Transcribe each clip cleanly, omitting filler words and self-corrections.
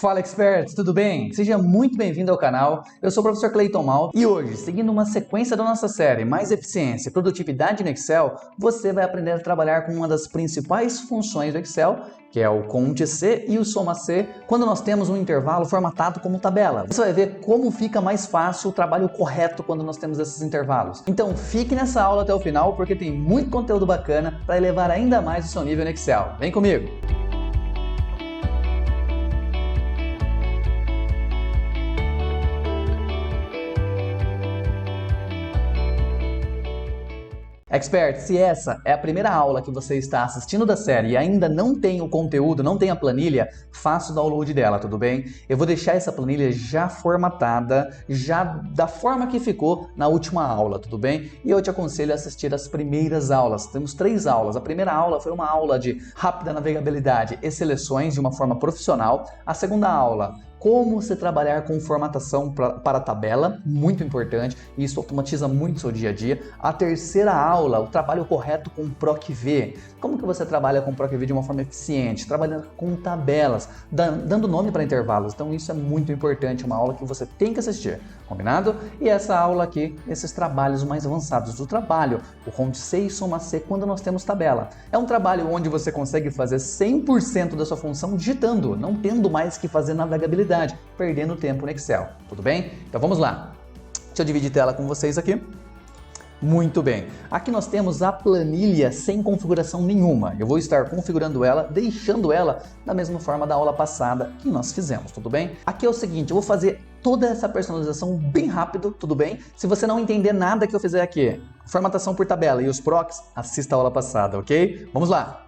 Fala Experts, tudo bem? Seja muito bem-vindo ao canal, eu sou o professor Cleiton Mal e hoje, seguindo uma sequência da nossa série Mais Eficiência e Produtividade no Excel, você vai aprender a trabalhar com uma das principais funções do Excel, que é o Conte C e o Soma C, quando nós temos um intervalo formatado como tabela. Você vai ver como fica mais fácil o trabalho correto quando nós temos esses intervalos. Então fique nessa aula até o final porque tem muito conteúdo bacana para elevar ainda mais o seu nível no Excel. Vem comigo! Expert, se essa é a primeira aula que você está assistindo da série e ainda não tem o conteúdo, não tem a planilha, faça o download dela, tudo bem? Eu vou deixar essa planilha já formatada, já da forma que ficou na última aula, tudo bem? E eu te aconselho a assistir as primeiras aulas. Temos 3 aulas. A primeira aula foi uma aula de rápida navegabilidade e seleções de uma forma profissional. A segunda aula, como você trabalhar com formatação para tabela, muito importante, e isso automatiza muito o seu dia a dia. A terceira aula, o trabalho correto com PROC-V. Como que você trabalha com PROC-V de uma forma eficiente? Trabalhando com tabelas, dando nome para intervalos. Então isso é muito importante, uma aula que você tem que assistir, combinado? E essa aula aqui, esses trabalhos mais avançados do trabalho, o Conte C e Soma C quando nós temos tabela. É um trabalho onde você consegue fazer 100% da sua função digitando, não tendo mais que fazer navegabilidade, perdendo tempo no Excel, tudo bem? Então vamos lá, deixa eu dividir tela com vocês aqui. Muito bem, aqui nós temos a planilha sem configuração nenhuma, eu vou estar configurando ela, deixando ela da mesma forma da aula passada que nós fizemos, tudo bem? Aqui é o seguinte, eu vou fazer toda essa personalização bem rápido, tudo bem? Se você não entender nada que eu fizer aqui, formatação por tabela e os procs, assista a aula passada, ok? Vamos lá!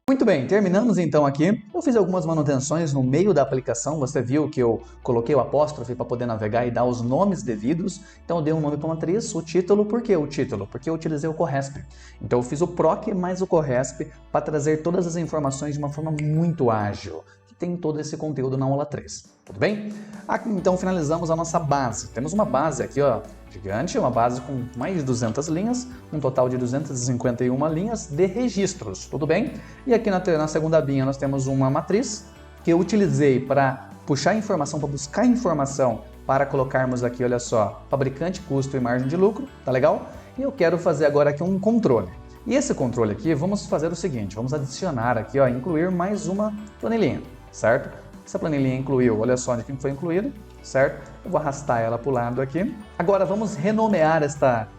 Muito bem, terminamos então aqui. Eu fiz algumas manutenções no meio da aplicação. Você viu que eu coloquei o apóstrofe para poder navegar e dar os nomes devidos. Então eu dei um nome para a matriz, o título. Por que o título? Porque eu utilizei o CORRESP. Então eu fiz o PROC mais o CORRESP para trazer todas as informações de uma forma muito ágil, que tem todo esse conteúdo na aula 3. Tudo bem? Aqui, então finalizamos a nossa base. Temos uma base aqui, ó, gigante, uma base com mais de 200 linhas, um total de 251 linhas de registros, tudo bem? E aqui na segunda abinha nós temos uma matriz que eu utilizei para puxar informação, para buscar informação, para colocarmos aqui, olha só, fabricante, custo e margem de lucro, tá legal? E eu quero fazer agora aqui um controle. E esse controle aqui, vamos fazer o seguinte, vamos adicionar aqui, ó, incluir mais uma planilhinha, certo? Essa planilhinha incluiu, olha só de quem foi incluído, certo? Eu vou arrastar ela para o lado aqui. Agora vamos renomear esta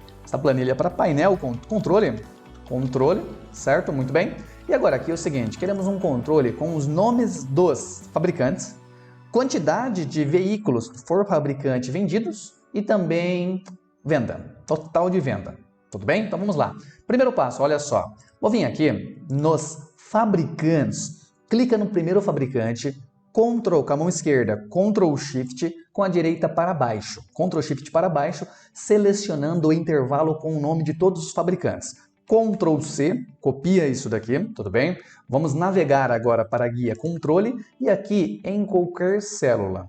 planilha para painel controle, certo? Muito bem. E agora aqui é o seguinte, queremos um controle com os nomes dos fabricantes, quantidade de veículos por fabricante vendidos e também venda, total de venda. Tudo bem? Então vamos lá. Primeiro passo, olha só. Vou vir aqui nos fabricantes, clica no primeiro fabricante, Ctrl com a mão esquerda, Ctrl Shift com a direita para baixo. Ctrl Shift para baixo, selecionando o intervalo com o nome de todos os fabricantes. Ctrl C, copia isso daqui, tudo bem? Vamos navegar agora para a guia controle e aqui em qualquer célula.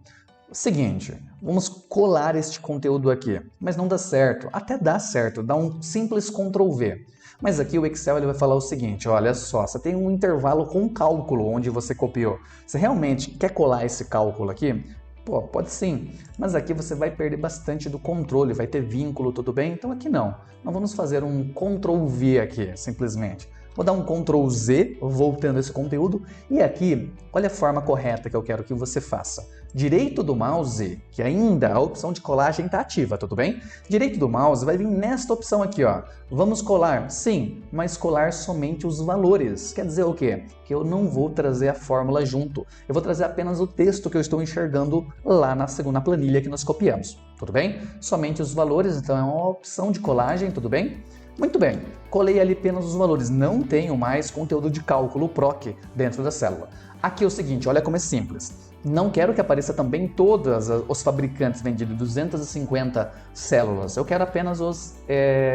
Seguinte, vamos colar este conteúdo aqui, mas não dá certo. Até dá certo, dá um simples Ctrl V. Mas aqui o Excel ele vai falar o seguinte, olha só, você tem um intervalo com cálculo onde você copiou. Você realmente quer colar esse cálculo aqui? Pô, pode sim, mas aqui você vai perder bastante do controle, vai ter vínculo, tudo bem? Então aqui não. Não vamos fazer um Ctrl V aqui, simplesmente. Vou dar um Ctrl Z, voltando esse conteúdo, e aqui, olha a forma correta que eu quero que você faça. Direito do mouse, que ainda a opção de colagem está ativa, tudo bem? Direito do mouse vai vir nesta opção aqui, ó. Vamos colar? Sim, mas colar somente os valores. Quer dizer o quê? Que eu não vou trazer a fórmula junto. Eu vou trazer apenas o texto que eu estou enxergando lá na segunda planilha que nós copiamos, tudo bem? Somente os valores, então é uma opção de colagem, tudo bem? Muito bem, colei ali apenas os valores, não tenho mais conteúdo de cálculo PROC dentro da célula. Aqui é o seguinte, olha como é simples. Não quero que apareça também todos os fabricantes vendidos, 250 células. Eu quero apenas os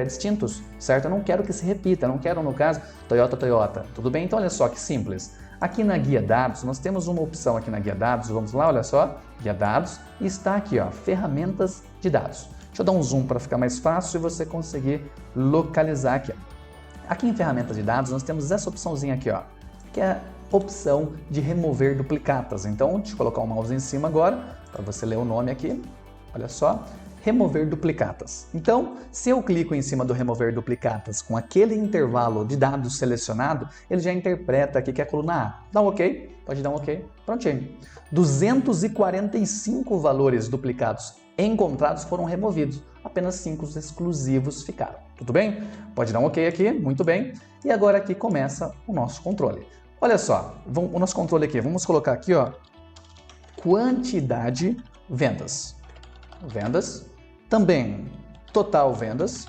distintos, certo? Eu não quero que se repita, não quero, no caso, Toyota, Toyota. Tudo bem? Então olha só que simples. Aqui na guia dados, nós temos uma opção aqui na guia dados, vamos lá, olha só, guia dados, e está aqui, ó, ferramentas de dados. Deixa eu dar um zoom para ficar mais fácil e você conseguir localizar aqui. Aqui em ferramentas de dados, nós temos essa opçãozinha aqui, ó, que é a opção de remover duplicatas. Então, deixa eu colocar o mouse em cima agora, para você ler o nome aqui, olha só. Remover duplicatas. Então, se eu clico em cima do remover duplicatas com aquele intervalo de dados selecionado, ele já interpreta aqui que é a coluna A. Dá um OK? Pode dar um OK. Prontinho. 245 valores duplicados encontrados foram removidos. Apenas 5 exclusivos ficaram. Tudo bem? Pode dar um OK aqui. Muito bem. E agora aqui começa o nosso controle. Olha só, o nosso controle aqui. Vamos colocar aqui, ó, quantidade vendas. Vendas, também total vendas,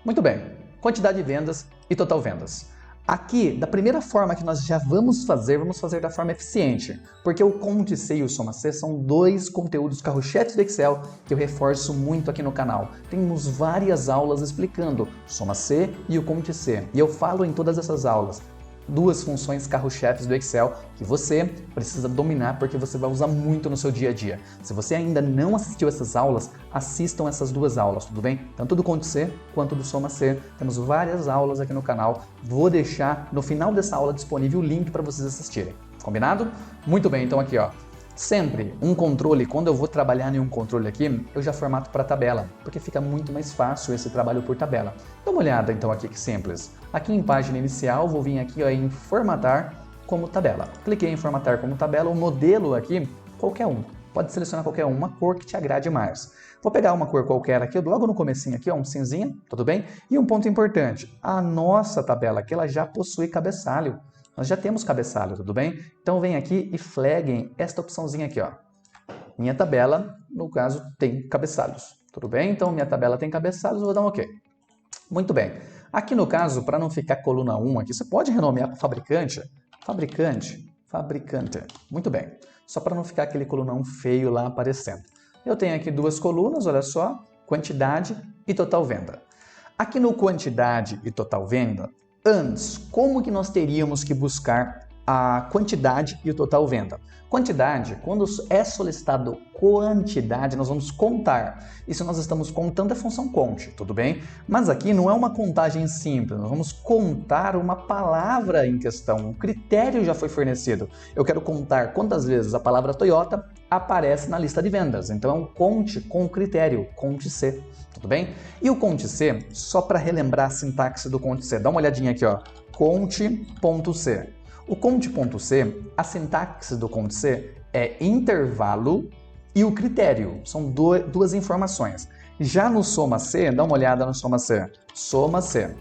muito bem, quantidade de vendas e total vendas. Aqui, da primeira forma que nós já vamos fazer da forma eficiente, porque o Conte C e o Soma C são dois conteúdos carro-chefes do Excel que eu reforço muito aqui no canal. Temos várias aulas explicando Soma C e o Conte C, e eu falo em todas essas aulas. Duas funções carro-chefes do Excel que você precisa dominar porque você vai usar muito no seu dia a dia. Se você ainda não assistiu essas aulas, assistam essas duas aulas, tudo bem? Tanto do Conte C quanto do Soma C. Temos várias aulas aqui no canal. Vou deixar no final dessa aula disponível o link para vocês assistirem. Combinado? Muito bem, então aqui, ó. Sempre um controle, quando eu vou trabalhar em um controle aqui, eu já formato para tabela, porque fica muito mais fácil esse trabalho por tabela. Dá uma olhada então aqui que simples. Aqui em página inicial, vou vir aqui ó, em formatar como tabela. Cliquei em formatar como tabela, o modelo aqui, qualquer um. Pode selecionar qualquer uma cor que te agrade mais. Vou pegar uma cor qualquer aqui, logo no comecinho aqui, ó, um cinzinha, tudo bem? E um ponto importante, a nossa tabela aqui, ela já possui cabeçalho. Nós já temos cabeçalho, tudo bem? Então vem aqui e flaguem esta opçãozinha aqui, ó. Minha tabela, no caso, tem cabeçalhos, tudo bem? Então minha tabela tem cabeçalhos, eu vou dar um OK. Muito bem. Aqui no caso, para não ficar coluna 1 aqui, você pode renomear para fabricante. Fabricante. Muito bem. Só para não ficar aquele coluna 1 feio lá aparecendo. Eu tenho aqui duas colunas, olha só, quantidade e total venda. Aqui no quantidade e total venda, antes, como que nós teríamos que buscar a quantidade e o total venda? Quantidade, quando é solicitado quantidade, nós vamos contar. E se nós estamos contando, é função conte, tudo bem? Mas aqui não é uma contagem simples, nós vamos contar uma palavra em questão, um critério já foi fornecido. Eu quero contar quantas vezes a palavra Toyota aparece na lista de vendas. Então é um conte com o critério, conte C. Tudo bem? E o Conte C, só para relembrar a sintaxe do Conte C, dá uma olhadinha aqui, ó. Conte.C. O Conte.C, a sintaxe do Conte C é intervalo e o critério. São duas informações. Já no Soma C, dá uma olhada no Soma C. Soma C.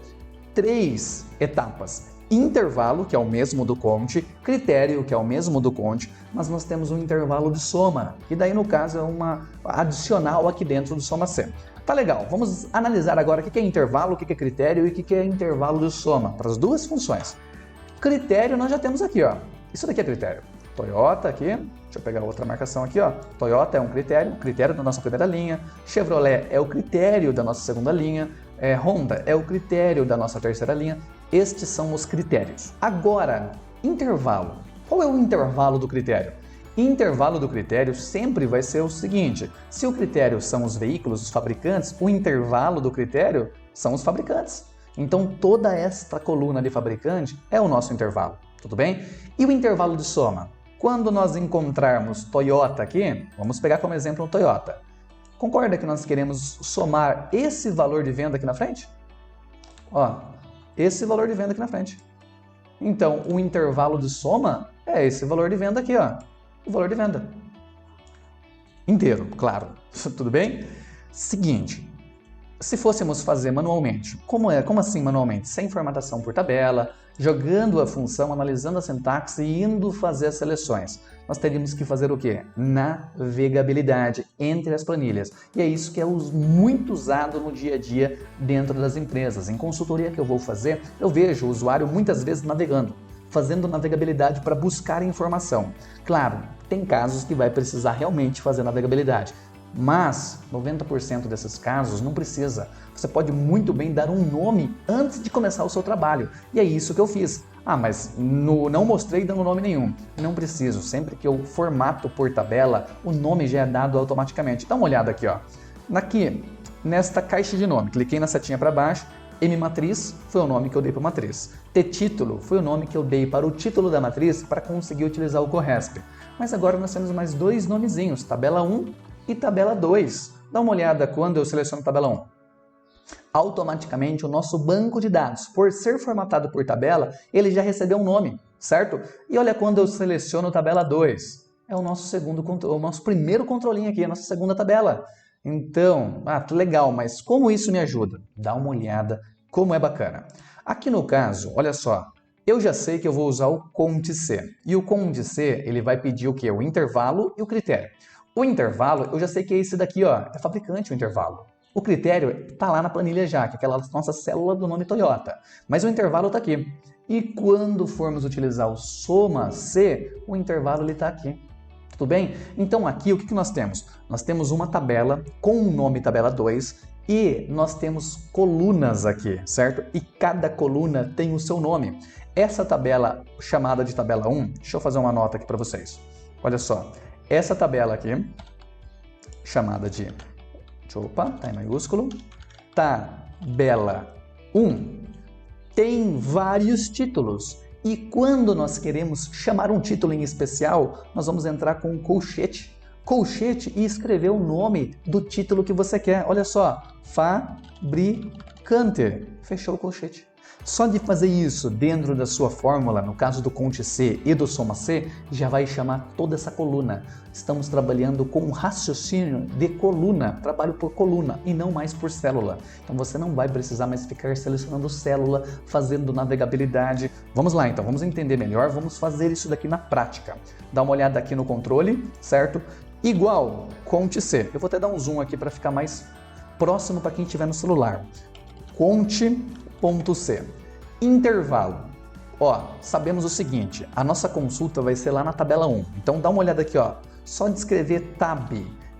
3 etapas. Intervalo, que é o mesmo do Conte, critério, que é o mesmo do Conte, mas nós temos um intervalo de soma, que daí no caso é uma adicional aqui dentro do Soma C. Tá legal, vamos analisar agora o que é intervalo, o que é critério e o que é intervalo de soma, para as duas funções. Critério nós já temos aqui, ó. Isso daqui é critério. Toyota aqui, deixa eu pegar outra marcação aqui, ó. Toyota é um critério da nossa primeira linha. Chevrolet é o critério da nossa segunda linha. Honda é o critério da nossa terceira linha. Estes são os critérios. Agora, intervalo. Qual é o intervalo do critério? Intervalo do critério sempre vai ser o seguinte: se o critério são os veículos, os fabricantes, o intervalo do critério são os fabricantes. Então toda esta coluna de fabricante é o nosso intervalo, tudo bem? E o intervalo de soma? Quando nós encontrarmos Toyota aqui, vamos pegar como exemplo um Toyota. Concorda que nós queremos somar esse valor de venda aqui na frente? Ó, esse valor de venda aqui na frente. Então o intervalo de soma é esse valor de venda aqui, ó. O valor de venda inteiro, claro. Tudo bem? Seguinte, se fôssemos fazer manualmente, como assim manualmente? Sem formatação por tabela, jogando a função, analisando a sintaxe e indo fazer as seleções. Nós teríamos que fazer o quê? Navegabilidade entre as planilhas. E é isso que é muito usado no dia a dia dentro das empresas. Em consultoria que eu vou fazer, eu vejo o usuário muitas vezes navegando, fazendo navegabilidade para buscar informação. Claro, tem casos que vai precisar realmente fazer navegabilidade, mas 90% desses casos não precisa. Você pode muito bem dar um nome antes de começar o seu trabalho. E é isso que eu fiz. Ah, mas não mostrei dando nome nenhum. Não preciso, sempre que eu formato por tabela, o nome já é dado automaticamente. Dá uma olhada aqui, ó. Aqui, nesta caixa de nome, cliquei na setinha para baixo, M-matriz foi o nome que eu dei para a matriz. T-título foi o nome que eu dei para o título da matriz para conseguir utilizar o CORRESP. Mas agora nós temos mais dois nomezinhos, tabela 1 e tabela 2. Dá uma olhada quando eu seleciono tabela 1. Automaticamente o nosso banco de dados, por ser formatado por tabela, ele já recebeu um nome, certo? E olha quando eu seleciono tabela 2. É o nosso primeiro controlinho aqui, a nossa segunda tabela. Então, que legal, mas como isso me ajuda? Dá uma olhada como é bacana. Aqui no caso, olha só, eu já sei que eu vou usar o CONT-C. E o CONT-C, ele vai pedir o quê? O intervalo e o critério. O intervalo, eu já sei que é esse daqui, ó, é fabricante o intervalo. O critério está lá na planilha já, que é aquela nossa célula do nome Toyota. Mas o intervalo está aqui. E quando formos utilizar o soma-C, o intervalo está aqui. Tudo bem? Então aqui o que nós temos? Nós temos uma tabela com o nome tabela 2 e nós temos colunas aqui, certo? E cada coluna tem o seu nome. Essa tabela chamada de tabela 1, deixa eu fazer uma nota aqui para vocês. Olha só, essa tabela aqui, chamada de... Opa, tá em maiúsculo. Tabela 1 tem vários títulos. E quando nós queremos chamar um título em especial, nós vamos entrar com um colchete. Colchete e escrever o nome do título que você quer. Olha só, fabricante. Fechou o colchete. Só de fazer isso dentro da sua fórmula, no caso do CONT-C e do soma-C, já vai chamar toda essa coluna. Estamos trabalhando com um raciocínio de coluna, trabalho por coluna e não mais por célula. Então você não vai precisar mais ficar selecionando célula, fazendo navegabilidade. Vamos lá então, vamos entender melhor, vamos fazer isso daqui na prática. Dá uma olhada aqui no controle, certo? Igual CONT-C. Eu vou até dar um zoom aqui para ficar mais próximo para quem estiver no celular. CONT.C. Intervalo. Ó, sabemos o seguinte, a nossa consulta vai ser lá na tabela 1. Então dá uma olhada aqui, ó. Só de escrever tab,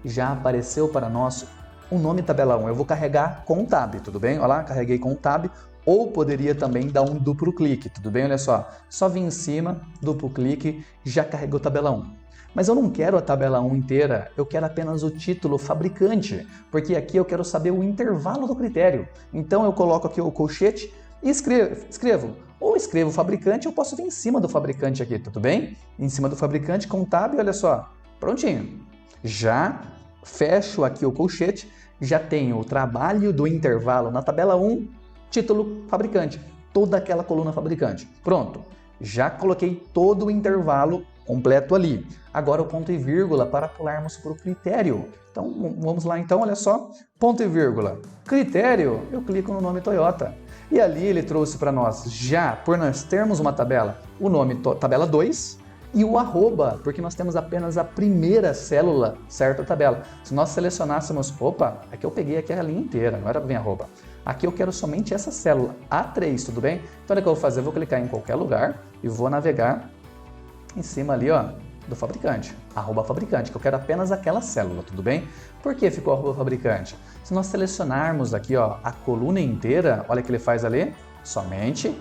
já apareceu para nós o nome tabela 1. Eu vou carregar com tab, tudo bem? Olha lá, carreguei com tab. Ou poderia também dar um duplo clique, tudo bem? Olha só vim em cima, duplo clique, já carregou tabela 1. Mas eu não quero a tabela 1 inteira, eu quero apenas o título fabricante, porque aqui eu quero saber o intervalo do critério. Então eu coloco aqui o colchete e escrevo. Ou escrevo fabricante, eu posso vir em cima do fabricante aqui, tudo bem? Em cima do fabricante com tab, olha só, prontinho. Já fecho aqui o colchete, já tenho o trabalho do intervalo na tabela 1, título fabricante, toda aquela coluna fabricante. Pronto, já coloquei todo o intervalo completo ali. Agora o ponto e vírgula para pularmos para o critério. Então vamos lá então, olha só, ponto e vírgula. Critério, eu clico no nome Toyota. E ali ele trouxe para nós, já por nós termos uma tabela, o nome tabela 2 e o arroba, porque nós temos apenas a primeira célula, certo? A tabela. Se nós selecionássemos, opa, aqui eu peguei aqui a linha inteira, não era bem arroba. Aqui eu quero somente essa célula, A3, tudo bem? Então olha o que eu vou fazer, eu vou clicar em qualquer lugar e vou navegar em cima ali, ó, do fabricante, arroba fabricante, que eu quero apenas aquela célula, tudo bem? Por que ficou arroba fabricante? Se nós selecionarmos aqui, ó, a coluna inteira, olha o que ele faz ali, somente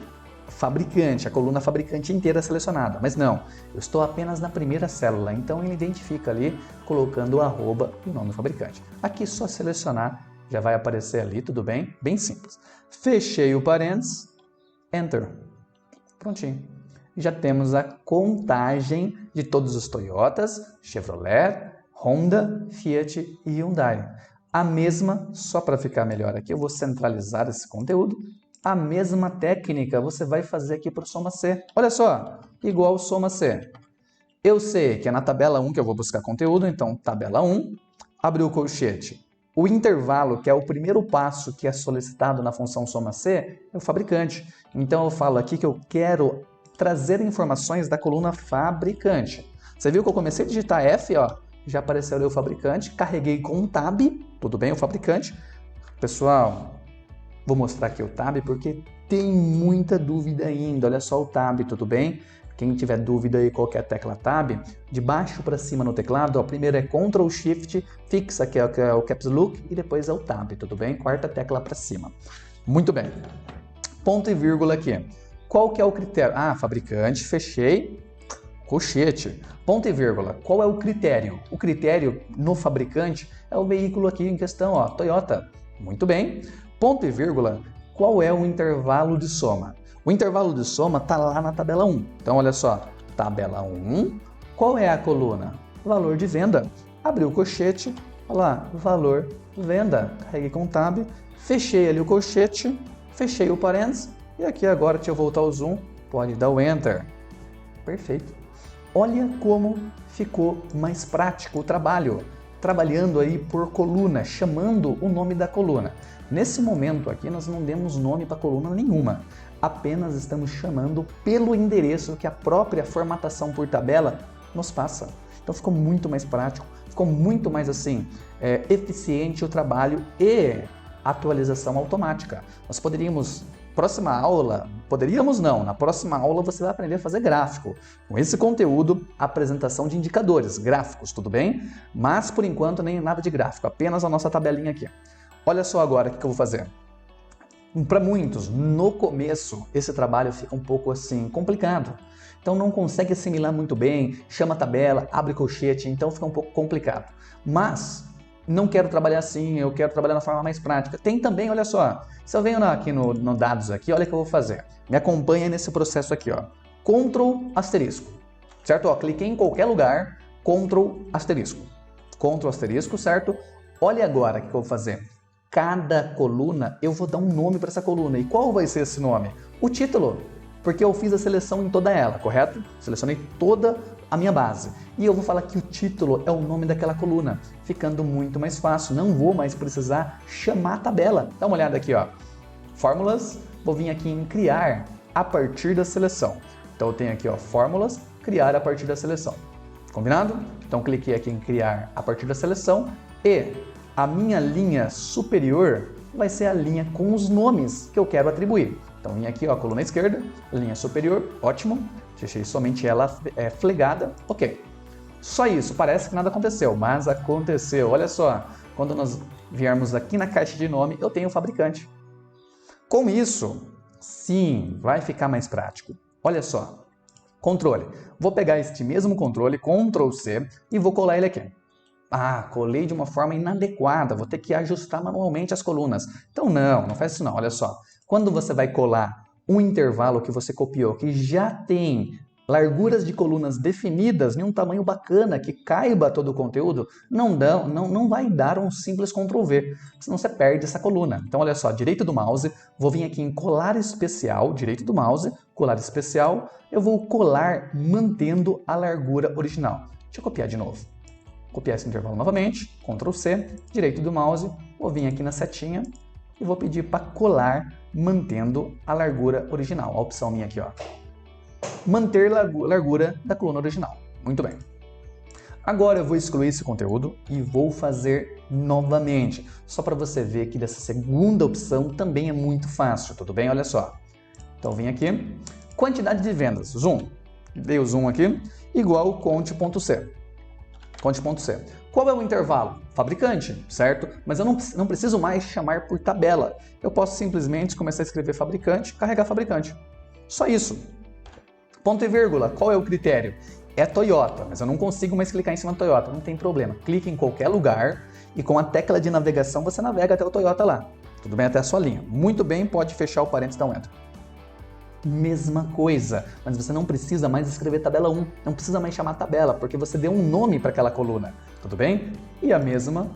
fabricante, a coluna fabricante inteira selecionada, mas não, eu estou apenas na primeira célula, então ele identifica ali, colocando o arroba e o nome do fabricante. Aqui só selecionar, já vai aparecer ali, tudo bem? Bem simples. Fechei o parênteses, Enter, prontinho. Já temos a contagem de todos os Toyotas, Chevrolet, Honda, Fiat e Hyundai. A mesma, só para ficar melhor aqui, eu vou centralizar esse conteúdo. A mesma técnica você vai fazer aqui para o soma-C. Olha só, igual o soma-C. Eu sei que é na tabela 1 que eu vou buscar conteúdo, então tabela 1, abriu o colchete. O intervalo, que é o primeiro passo que é solicitado na função soma-C, é o fabricante. Então eu falo aqui que eu quero trazer informações da coluna fabricante. Você viu que eu comecei a digitar F, ó, já apareceu ali o fabricante, carreguei com um tab, tudo bem, o fabricante. Pessoal, vou mostrar aqui o tab porque tem muita dúvida ainda, olha só o tab, tudo bem? Quem tiver dúvida aí qual que é a tecla tab, de baixo para cima no teclado, ó, primeiro é Ctrl Shift, fixa que é o Caps Lock e depois é o tab, tudo bem? Quarta tecla para cima. Muito bem. Ponto e vírgula aqui. Qual que é o critério? Ah, fabricante, fechei, colchete. Ponto e vírgula. Qual é o critério? O critério no fabricante é o veículo aqui em questão, ó, Toyota. Muito bem. Ponto e vírgula. Qual é o intervalo de soma? O intervalo de soma está lá na tabela 1. Então, olha só. Tabela 1. Qual é a coluna? Valor de venda. Abri o colchete. Olha lá. Valor venda. Carreguei com tab. Fechei ali o colchete. Fechei o parênteses. E aqui agora, deixa eu voltar ao zoom. Pode dar o Enter. Perfeito. Olha como ficou mais prático o trabalho. Trabalhando aí por coluna, chamando o nome da coluna. Nesse momento aqui nós não demos nome para coluna nenhuma, apenas estamos chamando pelo endereço que a própria formatação por tabela nos passa. Então ficou muito mais prático, ficou muito mais assim, eficiente o trabalho e atualização automática. Nós poderíamos, próxima aula, poderíamos não, na próxima aula você vai aprender a fazer gráfico. Com esse conteúdo, apresentação de indicadores, gráficos, tudo bem? Mas por enquanto nem nada de gráfico, apenas a nossa tabelinha aqui. Olha só agora o que eu vou fazer. Para muitos, no começo, esse trabalho fica um pouco assim, complicado. Então não consegue assimilar muito bem, chama a tabela, abre colchete, então fica um pouco complicado. Mas não quero trabalhar assim, eu quero trabalhar na forma mais prática. Tem também, olha só, se eu venho aqui no dados aqui, olha o que eu vou fazer. Me acompanha nesse processo aqui, ó. Ctrl asterisco, certo? Ó, cliquei em qualquer lugar, Ctrl asterisco. Ctrl asterisco, certo? Olha agora o que eu vou fazer. Cada coluna, eu vou dar um nome para essa coluna. E qual vai ser esse nome? O título, porque eu fiz a seleção em toda ela, correto? Selecionei toda a minha base. E eu vou falar que o título é o nome daquela coluna, ficando muito mais fácil. Não vou mais precisar chamar a tabela. Dá uma olhada aqui, ó. Fórmulas, vou vir aqui em criar a partir da seleção. Então eu tenho aqui, ó, fórmulas, criar a partir da seleção. Combinado? Então cliquei aqui em criar a partir da seleção e a minha linha superior vai ser a linha com os nomes que eu quero atribuir. Então, vim aqui, ó, coluna esquerda, linha superior, ótimo. Deixei somente ela flegada, ok. Só isso, parece que nada aconteceu, mas aconteceu. Olha só, quando nós viermos aqui na caixa de nome, eu tenho o fabricante. Com isso, sim, vai ficar mais prático. Olha só, controle. Vou pegar este mesmo controle, Ctrl C, e vou colar ele aqui. Ah, colei de uma forma inadequada, vou ter que ajustar manualmente as colunas. Então não faz isso não, olha só. Quando você vai colar um intervalo que você copiou, que já tem larguras de colunas definidas em um tamanho bacana, que caiba todo o conteúdo, não vai dar um simples Ctrl V, senão você perde essa coluna. Então olha só, direito do mouse, vou vir aqui em colar especial, direito do mouse, colar especial, eu vou colar mantendo a largura original. Deixa eu copiar de novo. Copiar esse intervalo novamente, Ctrl C, direito do mouse, vou vir aqui na setinha e vou pedir para colar mantendo a largura original. A opção minha aqui, ó. Manter largura da coluna original. Muito bem. Agora eu vou excluir esse conteúdo e vou fazer novamente, só para você ver que dessa segunda opção também é muito fácil, tudo bem? Olha só. Então vim aqui, quantidade de vendas, zoom. Dei o zoom aqui, igual conte.c. Conte.c. Qual é o intervalo? Fabricante, certo? Mas eu não preciso mais chamar por tabela. Eu posso simplesmente começar a escrever fabricante, carregar fabricante. Só isso. Ponto e vírgula. Qual é o critério? É Toyota, mas eu não consigo mais clicar em cima do Toyota. Não tem problema. Clique em qualquer lugar e com a tecla de navegação você navega até o Toyota lá. Tudo bem? Até a sua linha. Muito bem, pode fechar o parênteses e dar um Enter. Mesma coisa, mas você não precisa mais escrever tabela 1, não precisa mais chamar tabela, porque você deu um nome para aquela coluna, tudo bem? E a mesma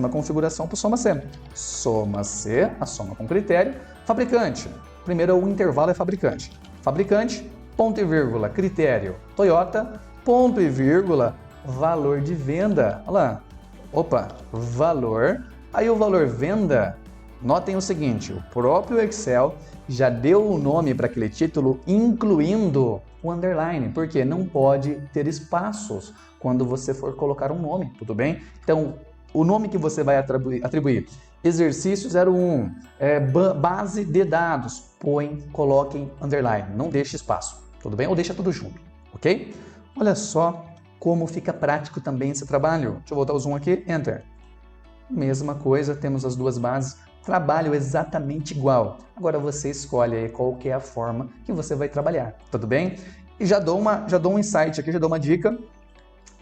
configuração para o soma C. Soma C, a soma com critério, fabricante. Primeiro o intervalo é fabricante. Fabricante, ponto e vírgula, critério, Toyota, ponto e vírgula, valor de venda. Olha lá, opa, valor, aí o valor venda, notem o seguinte, o próprio Excel já deu o nome para aquele título, incluindo o underline, porque não pode ter espaços quando você for colocar um nome, tudo bem? Então, o nome que você vai atribuir, exercício 01, base de dados, coloquem underline, não deixe espaço, tudo bem? Ou deixa tudo junto, ok? Olha só como fica prático também esse trabalho. Deixa eu voltar o zoom aqui, Enter. Mesma coisa, temos as duas bases, trabalho exatamente igual. Agora você escolhe aí qual que é a forma que você vai trabalhar, tudo bem? E já dou um insight aqui, já dou uma dica.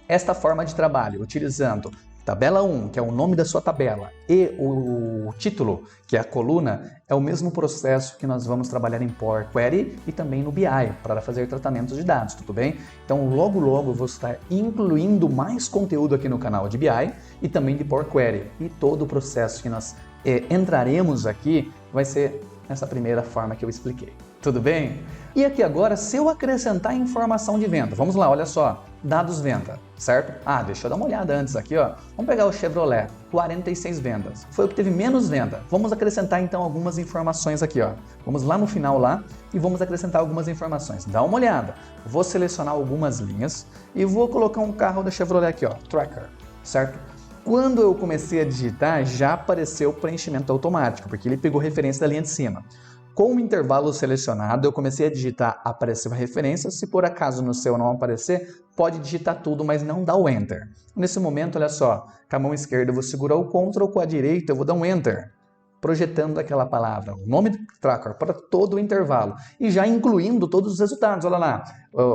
Esta forma de trabalho, utilizando tabela 1, que é o nome da sua tabela, e o título, que é a coluna, é o mesmo processo que nós vamos trabalhar em Power Query e também no BI, para fazer tratamentos de dados, tudo bem? Então, logo eu vou estar incluindo mais conteúdo aqui no canal de BI e também de Power Query. E todo o processo que nós entraremos aqui vai ser nessa primeira forma que eu expliquei. Tudo bem? E aqui agora, se eu acrescentar informação de venda, vamos lá, olha só, dados venda, certo? Deixa eu dar uma olhada antes aqui, ó. Vamos pegar o Chevrolet, 46 vendas. Foi o que teve menos venda. Vamos acrescentar então algumas informações aqui, ó. Vamos lá no final lá e vamos acrescentar algumas informações. Dá uma olhada. Vou selecionar algumas linhas e vou colocar um carro da Chevrolet aqui, ó, Tracker, certo? Quando eu comecei a digitar, já apareceu o preenchimento automático, porque ele pegou referência da linha de cima. Com o intervalo selecionado, eu comecei a digitar, apareceu a referência. Se por acaso no seu não aparecer, pode digitar tudo, mas não dá o Enter. Nesse momento, olha só, com a mão esquerda eu vou segurar o Ctrl, com a direita eu vou dar um Enter, projetando aquela palavra, o nome do tracker para todo o intervalo e já incluindo todos os resultados. Olha lá,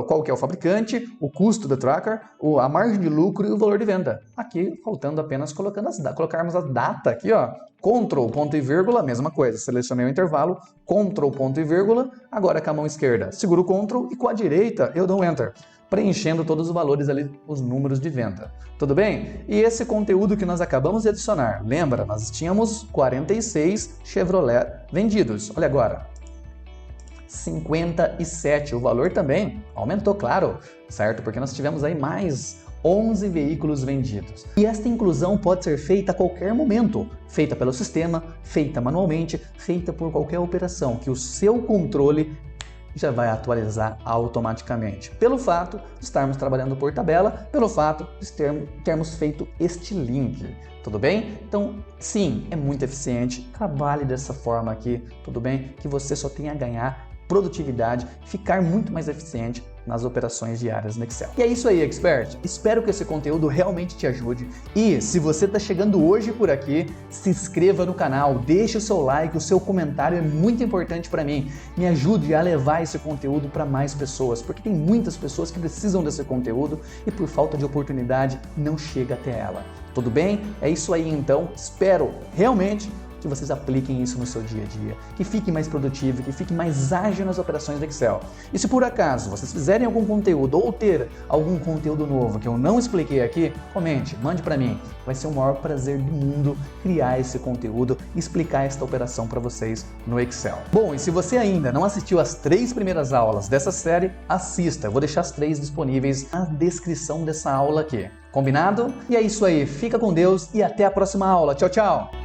qual que é o fabricante, o custo do tracker, a margem de lucro e o valor de venda. Aqui, faltando apenas colocarmos a data aqui, ó, Ctrl, ponto e vírgula, mesma coisa, selecionei o intervalo, Ctrl, ponto e vírgula, agora com a mão esquerda seguro o Ctrl e com a direita eu dou um Enter, preenchendo todos os valores ali, os números de venda. Tudo bem? E esse conteúdo que nós acabamos de adicionar, lembra, nós tínhamos 46 Chevrolet vendidos. Olha agora, 57, o valor também aumentou, claro, certo? Porque nós tivemos aí mais 11 veículos vendidos. E esta inclusão pode ser feita a qualquer momento, feita pelo sistema, feita manualmente, feita por qualquer operação, que o seu controle já vai atualizar automaticamente. Pelo fato de estarmos trabalhando por tabela, pelo fato de termos feito este link. Tudo bem? Então, sim, é muito eficiente. Trabalhe dessa forma aqui, tudo bem? Que você só tem a ganhar produtividade, ficar muito mais eficiente nas operações diárias no Excel. E é isso aí, Expert. Espero que esse conteúdo realmente te ajude. E se você está chegando hoje por aqui, se inscreva no canal, deixe o seu like, o seu comentário é muito importante para mim. Me ajude a levar esse conteúdo para mais pessoas, porque tem muitas pessoas que precisam desse conteúdo e por falta de oportunidade não chega até ela. Tudo bem? É isso aí então. Espero realmente que vocês apliquem isso no seu dia a dia, que fique mais produtivo, que fique mais ágil nas operações do Excel. E se por acaso vocês fizerem algum conteúdo ou ter algum conteúdo novo que eu não expliquei aqui, comente, mande para mim. Vai ser o maior prazer do mundo criar esse conteúdo e explicar esta operação para vocês no Excel. Bom, e se você ainda não assistiu às 3 primeiras aulas dessa série, assista. Eu vou deixar as 3 disponíveis na descrição dessa aula aqui. Combinado? E é isso aí. Fica com Deus e até a próxima aula. Tchau, tchau!